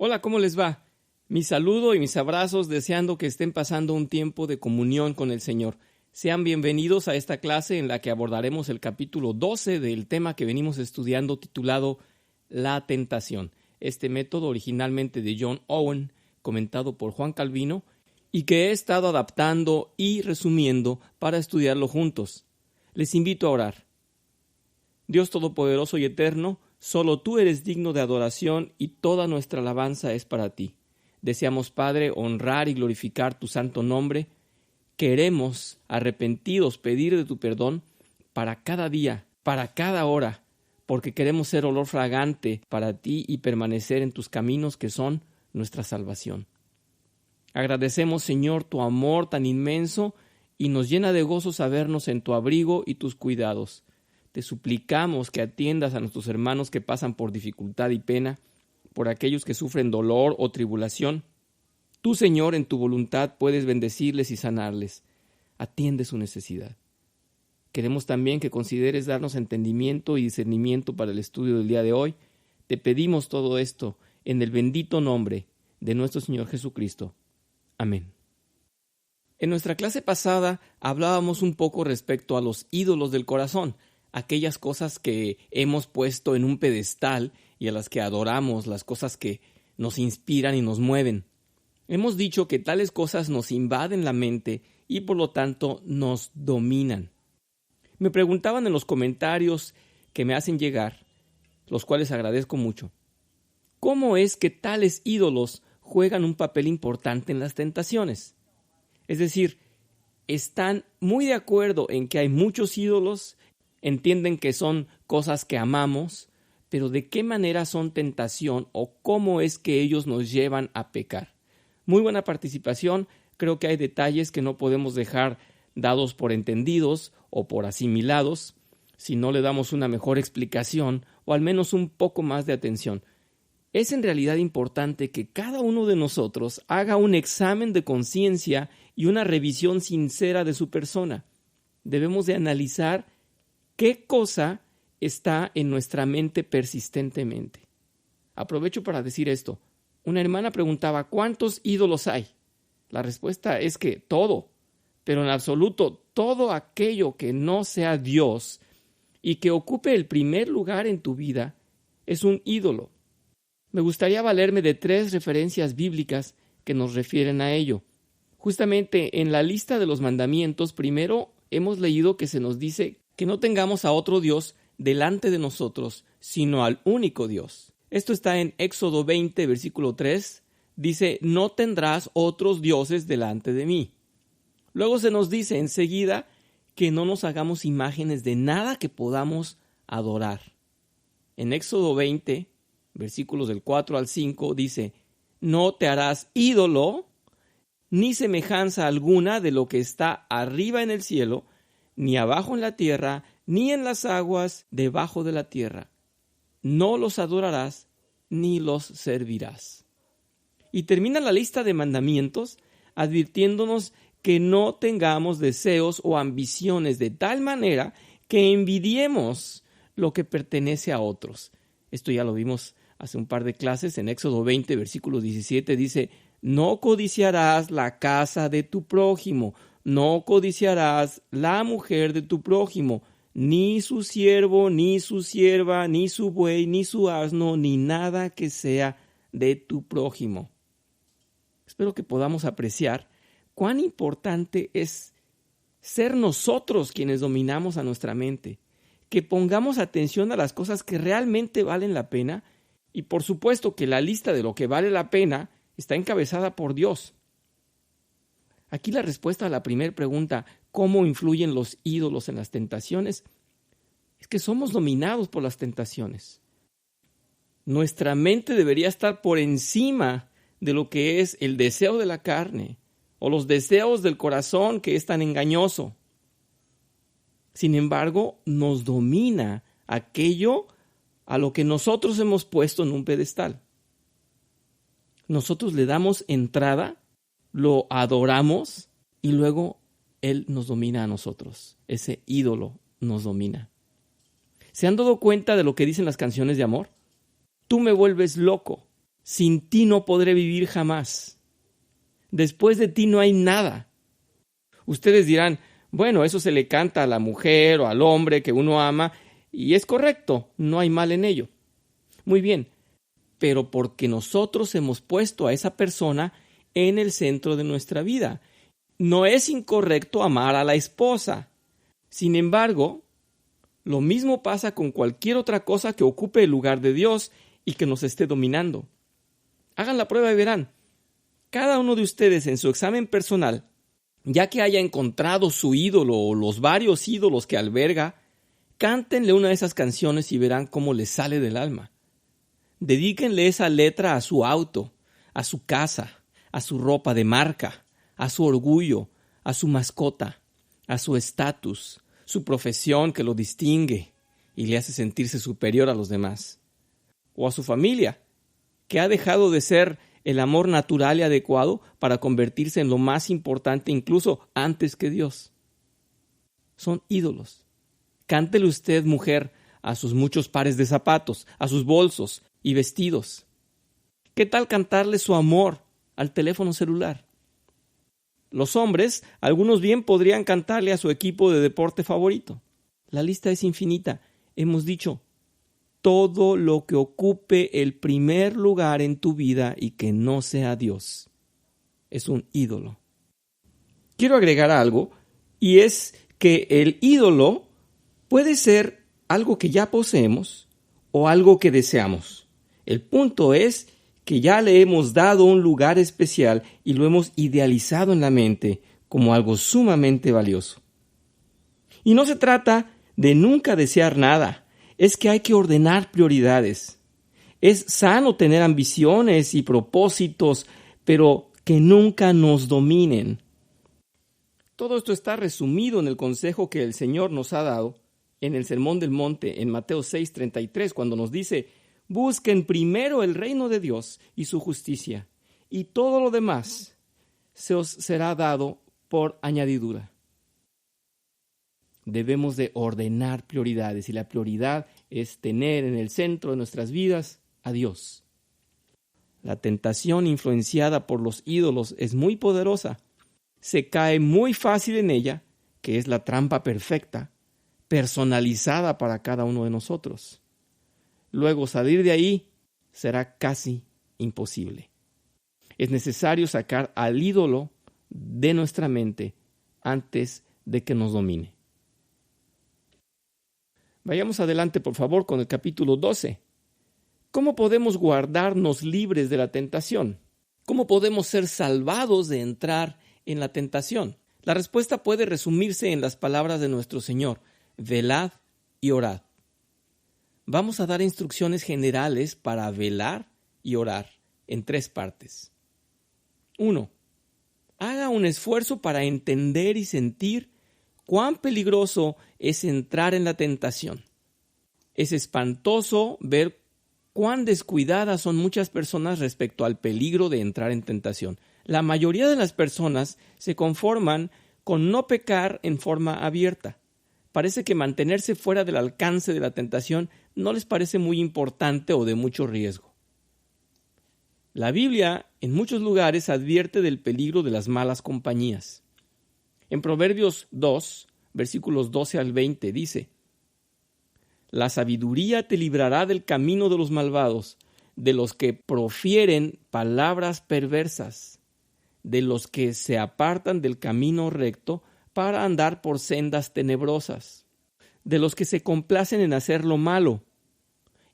Hola, ¿cómo les va? Mi saludo y mis abrazos deseando que estén pasando un tiempo de comunión con el Señor. Sean bienvenidos a esta clase en la que abordaremos el capítulo 12 del tema que venimos estudiando titulado La tentación. Este método originalmente de John Owen, comentado por Juan Calvino, y que he estado adaptando y resumiendo para estudiarlo juntos. Les invito a orar. Dios Todopoderoso y Eterno, solo tú eres digno de adoración y toda nuestra alabanza es para ti. Deseamos, Padre, honrar y glorificar tu santo nombre. Queremos, arrepentidos, pedir de tu perdón para cada día, para cada hora, porque queremos ser olor fragante para ti y permanecer en tus caminos que son nuestra salvación. Agradecemos, Señor, tu amor tan inmenso y nos llena de gozo sabernos en tu abrigo y tus cuidados. Te suplicamos que atiendas a nuestros hermanos que pasan por dificultad y pena, por aquellos que sufren dolor o tribulación. Tú, Señor, en tu voluntad puedes bendecirles y sanarles. Atiende su necesidad. Queremos también que consideres darnos entendimiento y discernimiento para el estudio del día de hoy. Te pedimos todo esto en el bendito nombre de nuestro Señor Jesucristo. Amén. En nuestra clase pasada hablábamos un poco respecto a los ídolos del corazón, aquellas cosas que hemos puesto en un pedestal y a las que adoramos, las cosas que nos inspiran y nos mueven. Hemos dicho que tales cosas nos invaden la mente y por lo tanto nos dominan. Me preguntaban en los comentarios que me hacen llegar, los cuales agradezco mucho, ¿cómo es que tales ídolos juegan un papel importante en las tentaciones? Es decir, están muy de acuerdo en que hay muchos ídolos, entienden que son cosas que amamos, pero ¿de qué manera son tentación o cómo es que ellos nos llevan a pecar? Muy buena participación, creo que hay detalles que no podemos dejar dados por entendidos o por asimilados si no le damos una mejor explicación o al menos un poco más de atención. Es en realidad importante que cada uno de nosotros haga un examen de conciencia y una revisión sincera de su persona. Debemos de analizar qué cosa está en nuestra mente persistentemente. Aprovecho para decir esto. Una hermana preguntaba, ¿cuántos ídolos hay? La respuesta es que todo, pero en absoluto todo aquello que no sea Dios y que ocupe el primer lugar en tu vida es un ídolo. Me gustaría valerme de 3 referencias bíblicas que nos refieren a ello. Justamente en la lista de los mandamientos, primero hemos leído que se nos dice que no tengamos a otro Dios delante de nosotros, sino al único Dios. Esto está en Éxodo 20, versículo 3. Dice, no tendrás otros dioses delante de mí. Luego se nos dice enseguida que no nos hagamos imágenes de nada que podamos adorar. En Éxodo 20, versículos del 4 al 5, dice, no te harás ídolo, ni semejanza alguna de lo que está arriba en el cielo, ni abajo en la tierra, ni en las aguas debajo de la tierra. No los adorarás, ni los servirás. Y termina la lista de mandamientos advirtiéndonos que no tengamos deseos o ambiciones de tal manera que envidiemos lo que pertenece a otros. Esto ya lo vimos hace un par de clases. En Éxodo 20, versículo 17 dice, no codiciarás la casa de tu prójimo, no codiciarás la mujer de tu prójimo, ni su siervo, ni su sierva, ni su buey, ni su asno, ni nada que sea de tu prójimo. Espero que podamos apreciar cuán importante es ser nosotros quienes dominamos a nuestra mente, que pongamos atención a las cosas que realmente valen la pena y por supuesto que la lista de lo que vale la pena está encabezada por Dios. Aquí la respuesta a la primera pregunta, ¿cómo influyen los ídolos en las tentaciones? Es que somos dominados por las tentaciones. Nuestra mente debería estar por encima de lo que es el deseo de la carne o los deseos del corazón que es tan engañoso. Sin embargo, nos domina aquello a lo que nosotros hemos puesto en un pedestal. Nosotros le damos entrada, lo adoramos y luego Él nos domina a nosotros. Ese ídolo nos domina. ¿Se han dado cuenta de lo que dicen las canciones de amor? Tú me vuelves loco. Sin ti no podré vivir jamás. Después de ti no hay nada. Ustedes dirán, bueno, eso se le canta a la mujer o al hombre que uno ama, y es correcto, no hay mal en ello. Muy bien, pero porque nosotros hemos puesto a esa persona en el centro de nuestra vida. No es incorrecto amar a la esposa. Sin embargo, lo mismo pasa con cualquier otra cosa que ocupe el lugar de Dios y que nos esté dominando. Hagan la prueba y verán. Cada uno de ustedes en su examen personal, ya que haya encontrado su ídolo o los varios ídolos que alberga, cántenle una de esas canciones y verán cómo les sale del alma. Dedíquenle esa letra a su auto, a su casa, a su ropa de marca, a su orgullo, a su mascota, a su estatus, su profesión que lo distingue y le hace sentirse superior a los demás. O a su familia, que ha dejado de ser el amor natural y adecuado para convertirse en lo más importante incluso antes que Dios. Son ídolos. Cántele usted, mujer, a sus muchos pares de zapatos, a sus bolsos y vestidos. ¿Qué tal cantarle su amor al teléfono celular? Los hombres, algunos bien podrían cantarle a su equipo de deporte favorito. La lista es infinita. Hemos dicho, todo lo que ocupe el primer lugar en tu vida y que no sea Dios es un ídolo. Quiero agregar algo, y es que el ídolo puede ser algo que ya poseemos o algo que deseamos. El punto es que ya le hemos dado un lugar especial y lo hemos idealizado en la mente como algo sumamente valioso. Y no se trata de nunca desear nada, es que hay que ordenar prioridades. Es sano tener ambiciones y propósitos, pero que nunca nos dominen. Todo esto está resumido en el consejo que el Señor nos ha dado en el Sermón del Monte, en Mateo 6:33, cuando nos dice: busquen primero el reino de Dios y su justicia, y todo lo demás se os será dado por añadidura. Debemos de ordenar prioridades, y la prioridad es tener en el centro de nuestras vidas a Dios. La tentación influenciada por los ídolos es muy poderosa. Se cae muy fácil en ella, que es la trampa perfecta, personalizada para cada uno de nosotros. Luego salir de ahí será casi imposible. Es necesario sacar al ídolo de nuestra mente antes de que nos domine. Vayamos adelante, por favor, con el capítulo 12. ¿Cómo podemos guardarnos libres de la tentación? ¿Cómo podemos ser salvados de entrar en la tentación? La respuesta puede resumirse en las palabras de nuestro Señor: velad y orad. Vamos a dar instrucciones generales para velar y orar en 3 partes. 1. Haga un esfuerzo para entender y sentir cuán peligroso es entrar en la tentación. Es espantoso ver cuán descuidadas son muchas personas respecto al peligro de entrar en tentación. La mayoría de las personas se conforman con no pecar en forma abierta. Parece que mantenerse fuera del alcance de la tentación no les parece muy importante o de mucho riesgo. La Biblia en muchos lugares advierte del peligro de las malas compañías. En Proverbios 2, versículos 12 al 20 dice: la sabiduría te librará del camino de los malvados, de los que profieren palabras perversas, de los que se apartan del camino recto para andar por sendas tenebrosas, de los que se complacen en hacer lo malo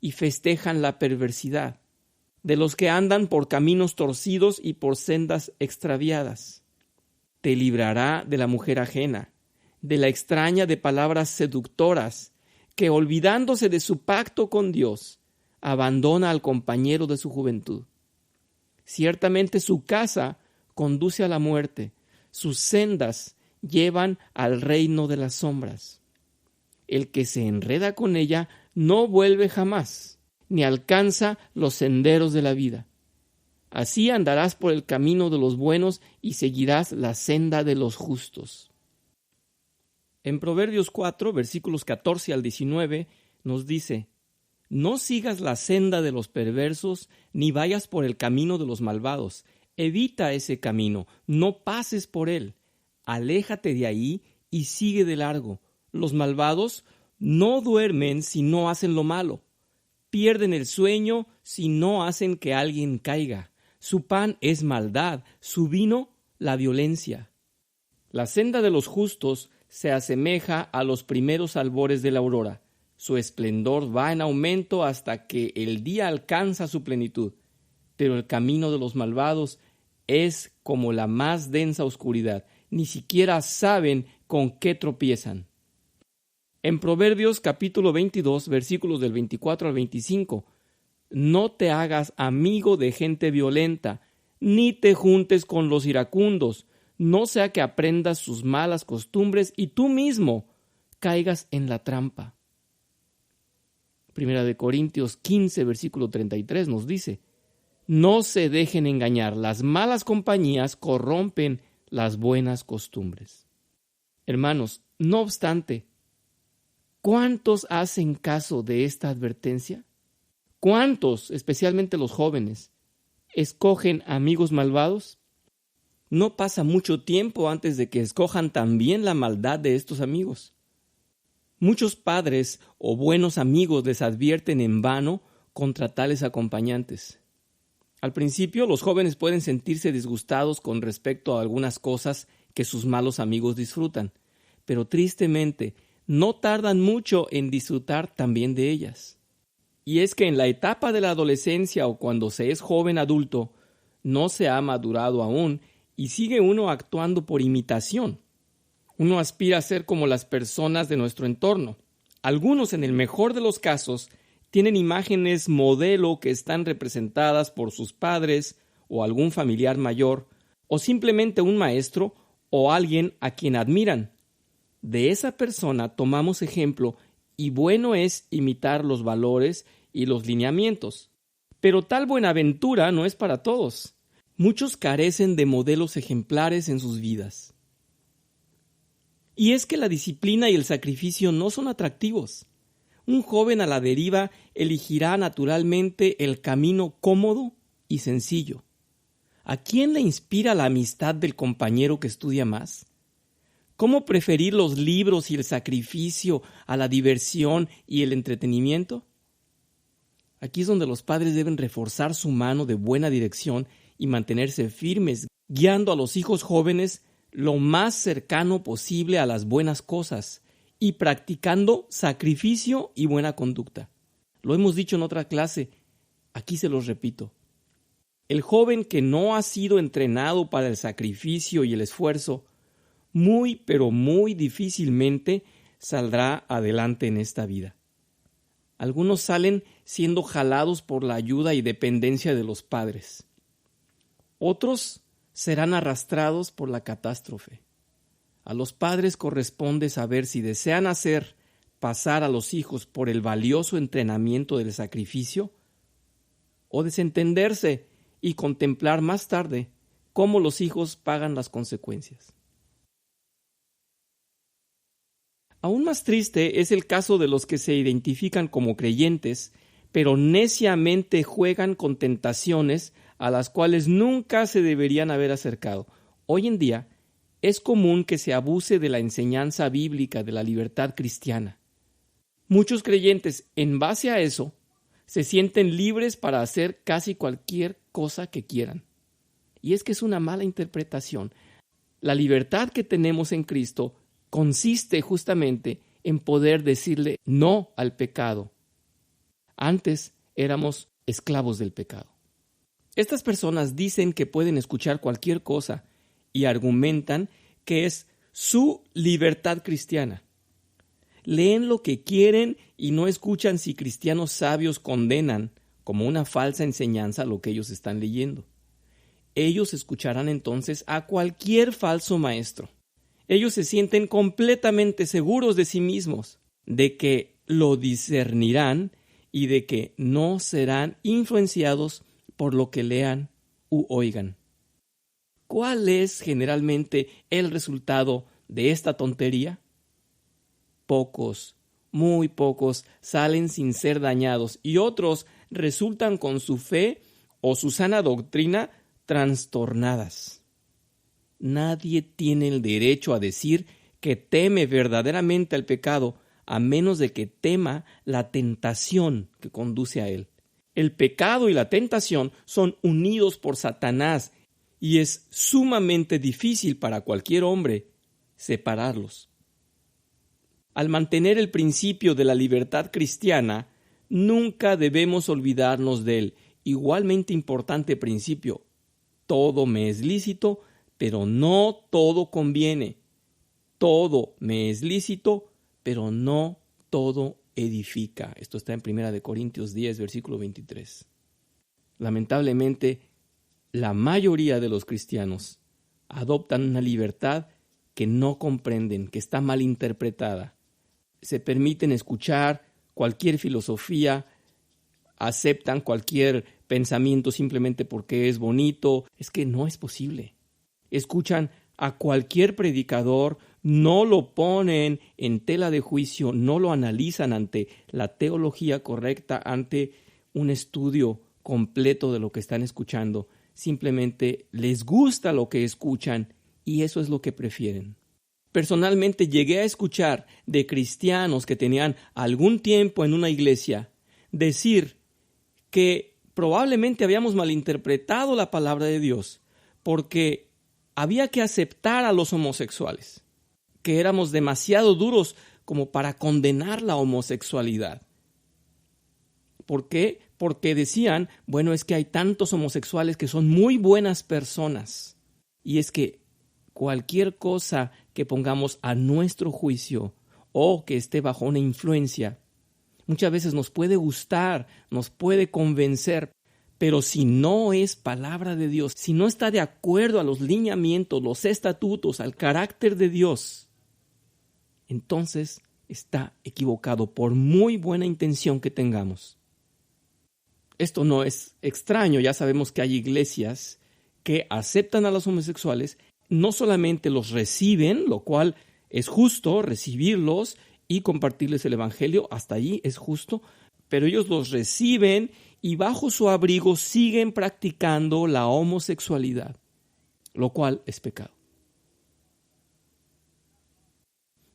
y festejan la perversidad, de los que andan por caminos torcidos y por sendas extraviadas. Te librará de la mujer ajena, de la extraña de palabras seductoras, que olvidándose de su pacto con Dios, abandona al compañero de su juventud. Ciertamente su casa conduce a la muerte, sus sendas llevan al reino de las sombras. El que se enreda con ella no vuelve jamás, ni alcanza los senderos de la vida. Así andarás por el camino de los buenos y seguirás la senda de los justos. En Proverbios 4, versículos 14 al 19, nos dice: No sigas la senda de los perversos, ni vayas por el camino de los malvados. Evita ese camino, no pases por él. Aléjate de ahí y sigue de largo. Los malvados no duermen si no hacen lo malo. Pierden el sueño si no hacen que alguien caiga. Su pan es maldad, su vino la violencia. La senda de los justos se asemeja a los primeros albores de la aurora. Su esplendor va en aumento hasta que el día alcanza su plenitud. Pero el camino de los malvados es como la más densa oscuridad. Ni siquiera saben con qué tropiezan. En Proverbios capítulo 22, versículos del 24 al 25, no te hagas amigo de gente violenta, ni te juntes con los iracundos, no sea que aprendas sus malas costumbres y tú mismo caigas en la trampa. Primera de Corintios 15, versículo 33 nos dice, no se dejen engañar, las malas compañías corrompen las buenas costumbres. Hermanos, no obstante, ¿cuántos hacen caso de esta advertencia? ¿Cuántos, especialmente los jóvenes, escogen amigos malvados? No pasa mucho tiempo antes de que escojan también la maldad de estos amigos. Muchos padres o buenos amigos les advierten en vano contra tales acompañantes. Al principio, los jóvenes pueden sentirse disgustados con respecto a algunas cosas que sus malos amigos disfrutan, pero tristemente no tardan mucho en disfrutar también de ellas. Y es que en la etapa de la adolescencia o cuando se es joven adulto, no se ha madurado aún y sigue uno actuando por imitación. Uno aspira a ser como las personas de nuestro entorno. Algunos, en el mejor de los casos, tienen imágenes modelo que están representadas por sus padres o algún familiar mayor, o simplemente un maestro o alguien a quien admiran. De esa persona tomamos ejemplo y bueno es imitar los valores y los lineamientos. Pero tal buenaventura no es para todos. Muchos carecen de modelos ejemplares en sus vidas. Y es que la disciplina y el sacrificio no son atractivos. Un joven a la deriva elegirá naturalmente el camino cómodo y sencillo. ¿A quién le inspira la amistad del compañero que estudia más? ¿Cómo preferir los libros y el sacrificio a la diversión y el entretenimiento? Aquí es donde los padres deben reforzar su mano de buena dirección y mantenerse firmes, guiando a los hijos jóvenes lo más cercano posible a las buenas cosas y practicando sacrificio y buena conducta. Lo hemos dicho en otra clase, aquí se los repito. El joven que no ha sido entrenado para el sacrificio y el esfuerzo, muy pero muy difícilmente saldrá adelante en esta vida. Algunos salen siendo jalados por la ayuda y dependencia de los padres. Otros serán arrastrados por la catástrofe. A los padres corresponde saber si desean hacer pasar a los hijos por el valioso entrenamiento del sacrificio o desentenderse y contemplar más tarde cómo los hijos pagan las consecuencias. Aún más triste es el caso de los que se identifican como creyentes, pero neciamente juegan con tentaciones a las cuales nunca se deberían haber acercado. Hoy en día es común que se abuse de la enseñanza bíblica de la libertad cristiana. Muchos creyentes, en base a eso, se sienten libres para hacer casi cualquier cosa que quieran. Y es que es una mala interpretación. La libertad que tenemos en Cristo consiste justamente en poder decirle no al pecado. Antes éramos esclavos del pecado. Estas personas dicen que pueden escuchar cualquier cosa y argumentan que es su libertad cristiana. Leen lo que quieren y no escuchan si cristianos sabios condenan como una falsa enseñanza lo que ellos están leyendo. Ellos escucharán entonces a cualquier falso maestro. Ellos se sienten completamente seguros de sí mismos, de que lo discernirán y de que no serán influenciados por lo que lean u oigan. ¿Cuál es generalmente el resultado de esta tontería? Pocos, muy pocos salen sin ser dañados y otros resultan con su fe o su sana doctrina trastornadas. Nadie tiene el derecho a decir que teme verdaderamente al pecado, a menos de que tema la tentación que conduce a él. El pecado y la tentación son unidos por Satanás y es sumamente difícil para cualquier hombre separarlos. Al mantener el principio de la libertad cristiana, nunca debemos olvidarnos del igualmente importante principio: todo me es lícito, pero no todo conviene. Todo me es lícito, pero no todo edifica. Esto está en 1 Corintios 10, versículo 23. Lamentablemente, la mayoría de los cristianos adoptan una libertad que no comprenden, que está mal interpretada. Se permiten escuchar cualquier filosofía, aceptan cualquier pensamiento simplemente porque es bonito. Es que no es posible. Escuchan a cualquier predicador, no lo ponen en tela de juicio, no lo analizan ante la teología correcta, ante un estudio completo de lo que están escuchando. Simplemente les gusta lo que escuchan y eso es lo que prefieren. Personalmente llegué a escuchar de cristianos que tenían algún tiempo en una iglesia decir que probablemente habíamos malinterpretado la palabra de Dios porque había que aceptar a los homosexuales, que éramos demasiado duros como para condenar la homosexualidad. ¿Por qué? Porque decían, bueno, es que hay tantos homosexuales que son muy buenas personas. Y es que cualquier cosa que pongamos a nuestro juicio o que esté bajo una influencia, muchas veces nos puede gustar, nos puede convencer, pero si no es palabra de Dios, si no está de acuerdo a los lineamientos, los estatutos, al carácter de Dios, entonces está equivocado por muy buena intención que tengamos. Esto no es extraño, ya sabemos que hay iglesias que aceptan a los homosexuales, no solamente los reciben, lo cual es justo recibirlos y compartirles el evangelio, hasta allí es justo, pero ellos los reciben y bajo su abrigo siguen practicando la homosexualidad, lo cual es pecado.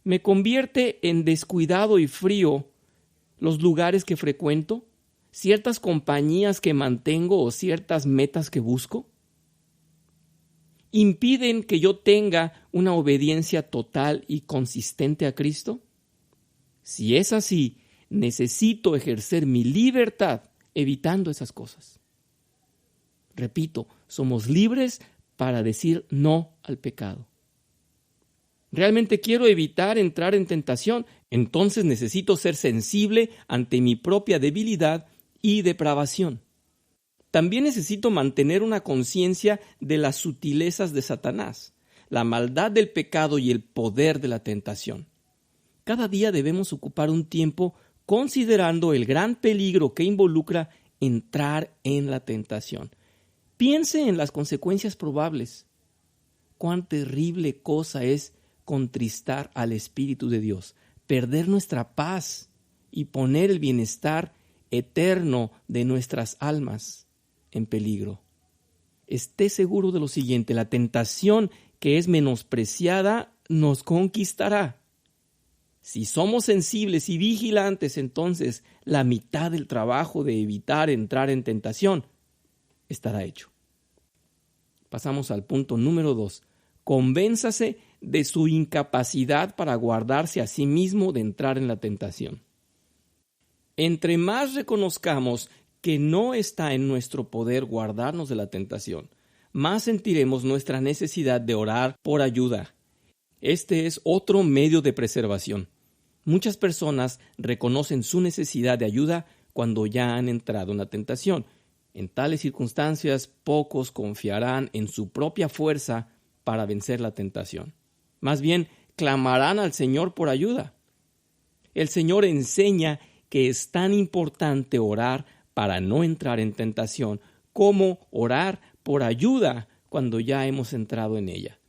¿Me convierte en descuidado y frío los lugares que frecuento, ciertas compañías que mantengo o ciertas metas que busco? ¿Impiden que yo tenga una obediencia total y consistente a Cristo? Si es así, necesito ejercer mi libertad evitando esas cosas. Repito, somos libres para decir no al pecado. ¿Realmente quiero evitar entrar en tentación? Entonces necesito ser sensible ante mi propia debilidad y depravación. También necesito mantener una conciencia de las sutilezas de Satanás, la maldad del pecado y el poder de la tentación. Cada día debemos ocupar un tiempo considerando el gran peligro que involucra entrar en la tentación. Piense en las consecuencias probables. Cuán terrible cosa es contristar al Espíritu de Dios, perder nuestra paz y poner el bienestar eterno de nuestras almas en peligro. Esté seguro de lo siguiente: la tentación que es menospreciada nos conquistará. Si somos sensibles y vigilantes, entonces la mitad del trabajo de evitar entrar en tentación estará hecho. Pasamos al punto número 2. Convénzase de su incapacidad para guardarse a sí mismo de entrar en la tentación. Entre más reconozcamos que no está en nuestro poder guardarnos de la tentación, más sentiremos nuestra necesidad de orar por ayuda. Este es otro medio de preservación. Muchas personas reconocen su necesidad de ayuda cuando ya han entrado en la tentación. En tales circunstancias, pocos confiarán en su propia fuerza para vencer la tentación. Más bien, clamarán al Señor por ayuda. El Señor enseña que es tan importante orar para no entrar en tentación como orar por ayuda cuando ya hemos entrado en ella.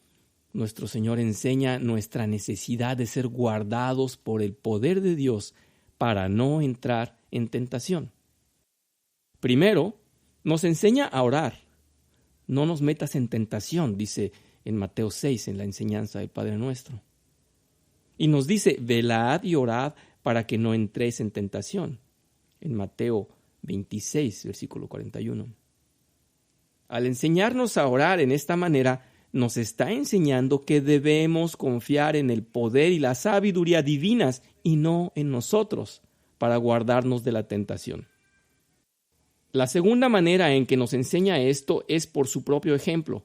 nuestro Señor enseña nuestra necesidad de ser guardados por el poder de Dios para no entrar en tentación. Primero, nos enseña a orar. No nos metas en tentación, dice en Mateo 6, en la enseñanza del Padre Nuestro. Y nos dice, velad y orad para que no entréis en tentación, en Mateo 26, versículo 41. Al enseñarnos a orar en esta manera, nos está enseñando que debemos confiar en el poder y la sabiduría divinas y no en nosotros para guardarnos de la tentación. La segunda manera en que nos enseña esto es por su propio ejemplo.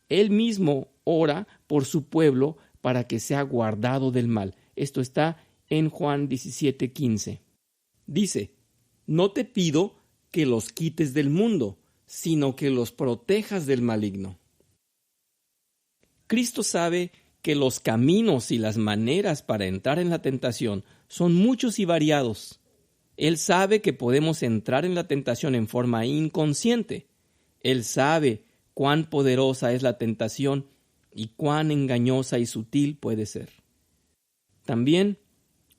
Él mismo ora por su pueblo para que sea guardado del mal. Esto está en Juan 17:15. Dice, no te pido que los quites del mundo, sino que los protejas del maligno. Cristo sabe que los caminos y las maneras para entrar en la tentación son muchos y variados. Él sabe que podemos entrar en la tentación en forma inconsciente. Él sabe cuán poderosa es la tentación y cuán engañosa y sutil puede ser. También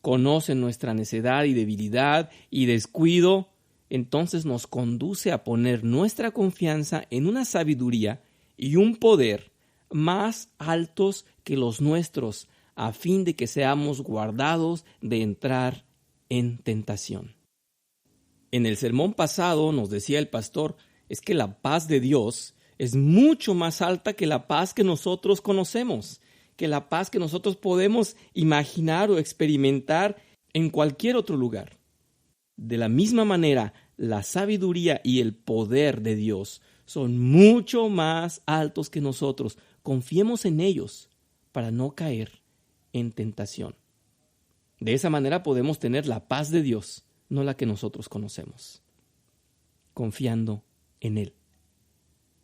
conoce nuestra necedad y debilidad y descuido, entonces nos conduce a poner nuestra confianza en una sabiduría y un poder más altos que los nuestros, a fin de que seamos guardados de entrar en tentación. En el sermón pasado nos decía el pastor, es que la paz de Dios es mucho más alta que la paz que nosotros conocemos, que la paz que nosotros podemos imaginar o experimentar en cualquier otro lugar. De la misma manera, la sabiduría y el poder de Dios son mucho más altos que nosotros. Confiemos en ellos para no caer en tentación. De esa manera podemos tener la paz de Dios, no la que nosotros conocemos, confiando en Él.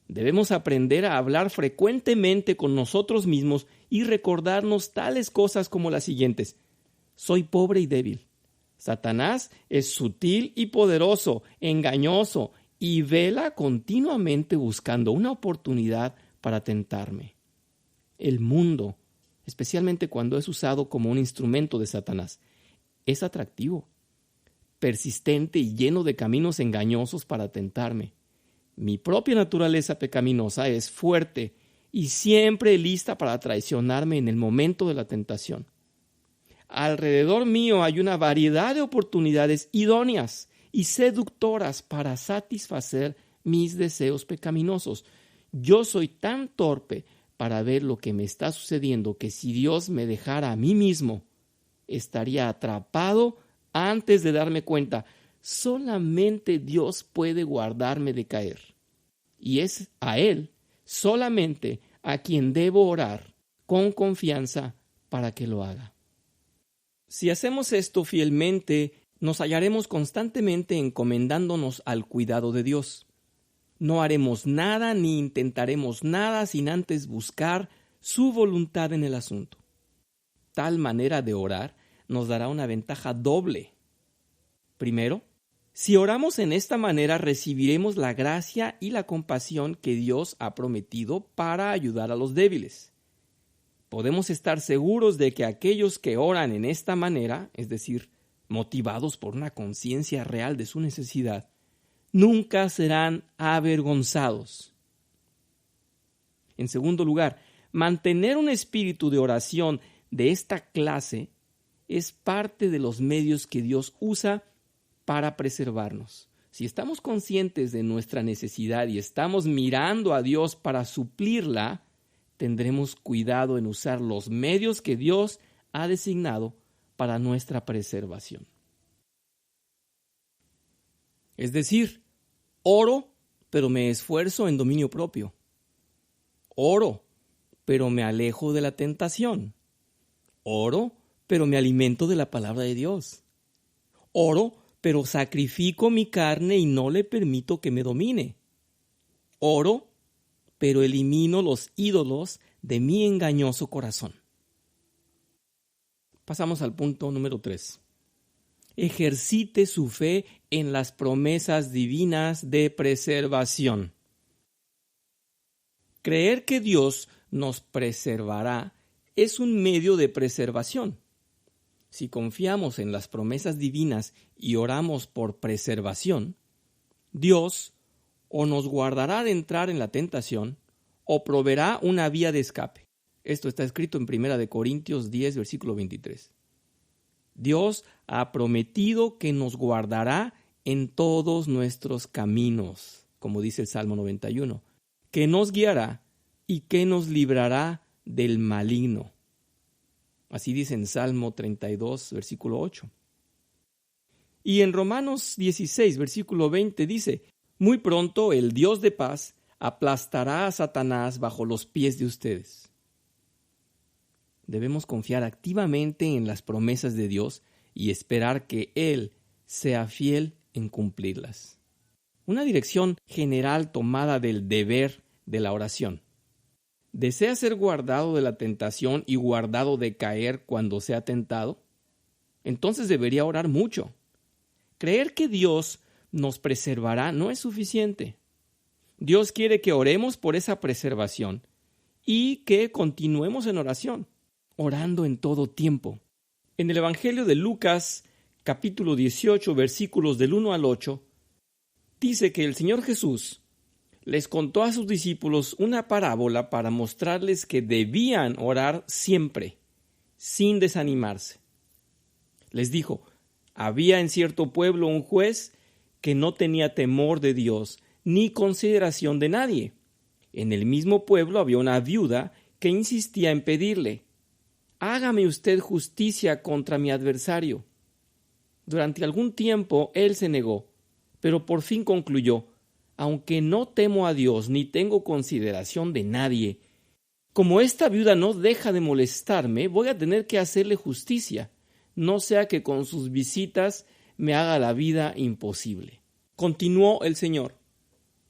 Debemos aprender a hablar frecuentemente con nosotros mismos y recordarnos tales cosas como las siguientes. Soy pobre y débil. Satanás es sutil y poderoso, engañoso, y vela continuamente buscando una oportunidad para tentarme. El mundo, especialmente cuando es usado como un instrumento de Satanás, es atractivo, persistente y lleno de caminos engañosos para tentarme. Mi propia naturaleza pecaminosa es fuerte y siempre lista para traicionarme en el momento de la tentación. Alrededor mío hay una variedad de oportunidades idóneas y seductoras para satisfacer mis deseos pecaminosos. Yo soy tan torpe para ver lo que me está sucediendo que si Dios me dejara a mí mismo, estaría atrapado antes de darme cuenta. Solamente Dios puede guardarme de caer. Y es a Él solamente a quien debo orar con confianza para que lo haga. Si hacemos esto fielmente, nos hallaremos constantemente encomendándonos al cuidado de Dios. No haremos nada ni intentaremos nada sin antes buscar su voluntad en el asunto. Tal manera de orar nos dará una ventaja doble. Primero, si oramos en esta manera, recibiremos la gracia y la compasión que Dios ha prometido para ayudar a los débiles. Podemos estar seguros de que aquellos que oran en esta manera, es decir, motivados por una conciencia real de su necesidad, nunca serán avergonzados. En segundo lugar, mantener un espíritu de oración de esta clase es parte de los medios que Dios usa para preservarnos. Si estamos conscientes de nuestra necesidad y estamos mirando a Dios para suplirla, tendremos cuidado en usar los medios que Dios ha designado para nuestra preservación. Es decir, oro, pero me esfuerzo en dominio propio. Oro, pero me alejo de la tentación. Oro, pero me alimento de la palabra de Dios. Oro, pero sacrifico mi carne y no le permito que me domine. Oro, pero elimino los ídolos de mi engañoso corazón. Pasamos al punto número 3. Ejercite su fe en las promesas divinas de preservación. Creer que Dios nos preservará es un medio de preservación. Si confiamos en las promesas divinas y oramos por preservación, Dios o nos guardará de entrar en la tentación o proveerá una vía de escape. Esto está escrito en 1 Corintios 10, versículo 23. Dios ha prometido que nos guardará en todos nuestros caminos, como dice el Salmo 91, que nos guiará y que nos librará del maligno. Así dice en Salmo 32, versículo 8. Y en Romanos 16, versículo 20 dice: muy pronto el Dios de paz aplastará a Satanás bajo los pies de ustedes. Debemos confiar activamente en las promesas de Dios y esperar que Él sea fiel en cumplirlas. Una dirección general tomada del deber de la oración. ¿Desea ser guardado de la tentación y guardado de caer cuando sea tentado? Entonces debería orar mucho. Creer que Dios nos preservará no es suficiente. Dios quiere que oremos por esa preservación y que continuemos en oración, orando en todo tiempo. En el Evangelio de Lucas, capítulo 18, versículos del 1 al 8, dice que el Señor Jesús les contó a sus discípulos una parábola para mostrarles que debían orar siempre, sin desanimarse. Les dijo: había en cierto pueblo un juez que no tenía temor de Dios ni consideración de nadie. En el mismo pueblo había una viuda que insistía en pedirle: hágame usted justicia contra mi adversario. Durante algún tiempo él se negó, pero por fin concluyó: aunque no temo a Dios ni tengo consideración de nadie, como esta viuda no deja de molestarme, voy a tener que hacerle justicia, no sea que con sus visitas me haga la vida imposible. Continuó el Señor: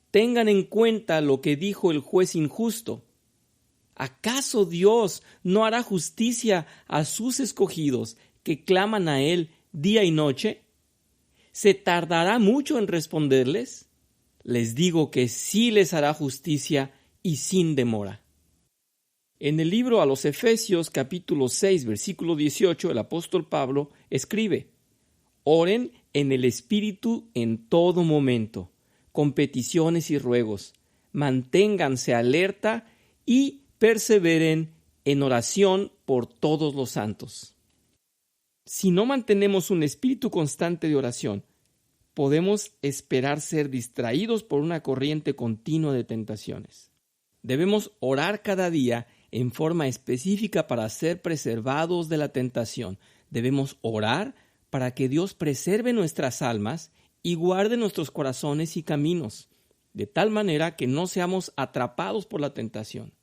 tengan en cuenta lo que dijo el juez injusto. ¿Acaso Dios no hará justicia a sus escogidos que claman a Él día y noche? ¿Se tardará mucho en responderles? Les digo que sí les hará justicia y sin demora. En el libro a los Efesios, capítulo 6, versículo 18, el apóstol Pablo escribe: oren en el Espíritu en todo momento, con peticiones y ruegos. Manténganse alerta y perseveren en oración por todos los santos. Si no mantenemos un espíritu constante de oración, podemos esperar ser distraídos por una corriente continua de tentaciones. Debemos orar cada día en forma específica para ser preservados de la tentación. Debemos orar para que Dios preserve nuestras almas y guarde nuestros corazones y caminos, de tal manera que no seamos atrapados por la tentación.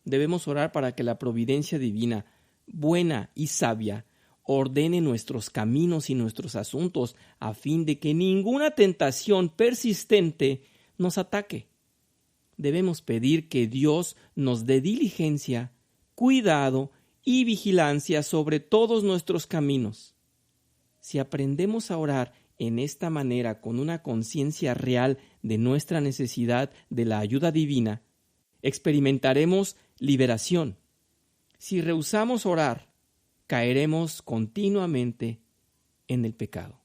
Debemos orar para que la providencia divina, buena y sabia, ordene nuestros caminos y nuestros asuntos a fin de que ninguna tentación persistente nos ataque. Debemos pedir que Dios nos dé diligencia, cuidado y vigilancia sobre todos nuestros caminos. Si aprendemos a orar en esta manera con una conciencia real de nuestra necesidad de la ayuda divina, experimentaremos liberación. Si rehusamos orar, caeremos continuamente en el pecado.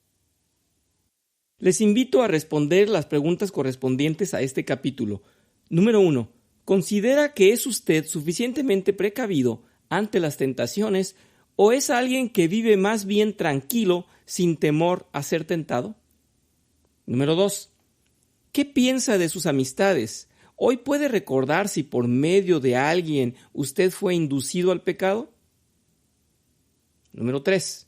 Les invito a responder las preguntas correspondientes a este capítulo. Número 1. ¿Considera que es usted suficientemente precavido ante las tentaciones o es alguien que vive más bien tranquilo sin temor a ser tentado? Número 2. ¿Qué piensa de sus amistades? ¿Hoy puede recordar si por medio de alguien usted fue inducido al pecado? Número 3.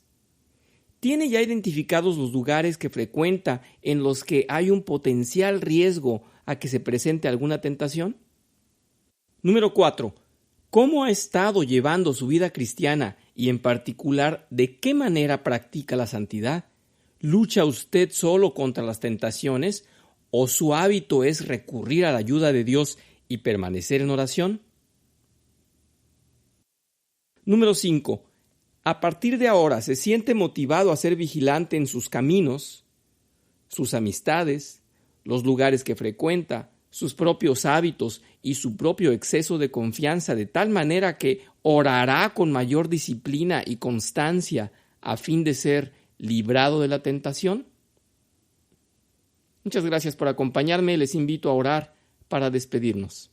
¿Tiene ya identificados los lugares que frecuenta en los que hay un potencial riesgo a que se presente alguna tentación? Número 4. ¿Cómo ha estado llevando su vida cristiana y en particular de qué manera practica la santidad? ¿Lucha usted solo contra las tentaciones o su hábito es recurrir a la ayuda de Dios y permanecer en oración? Número 5. A partir de ahora, ¿se siente motivado a ser vigilante en sus caminos, sus amistades, los lugares que frecuenta, sus propios hábitos y su propio exceso de confianza, de tal manera que orará con mayor disciplina y constancia a fin de ser librado de la tentación? Muchas gracias por acompañarme. Les invito a orar para despedirnos.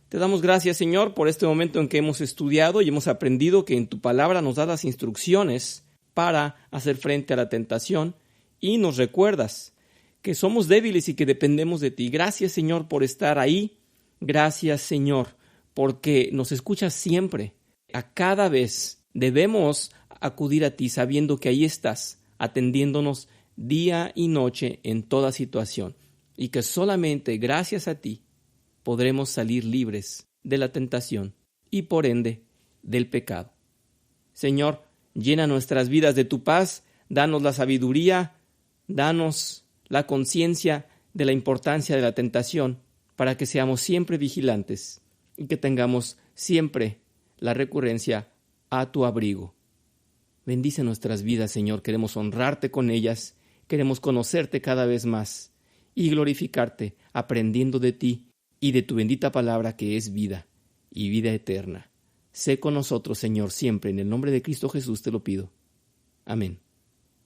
Te damos gracias, Señor, por este momento en que hemos estudiado y hemos aprendido que en tu palabra nos das las instrucciones para hacer frente a la tentación y nos recuerdas que somos débiles y que dependemos de ti. Gracias, Señor, por estar ahí. Gracias, Señor, porque nos escuchas siempre. A cada vez debemos acudir a ti sabiendo que ahí estás, atendiéndonos día y noche en toda situación, y que solamente gracias a ti podremos salir libres de la tentación y, por ende, del pecado. Señor, llena nuestras vidas de tu paz, danos la sabiduría, danos la conciencia de la importancia de la tentación para que seamos siempre vigilantes y que tengamos siempre la recurrencia a tu abrigo. Bendice nuestras vidas, Señor. Queremos honrarte con ellas, queremos conocerte cada vez más y glorificarte aprendiendo de ti y de tu bendita palabra que es vida y vida eterna. Sé con nosotros, Señor, siempre. En el nombre de Cristo Jesús te lo pido. Amén.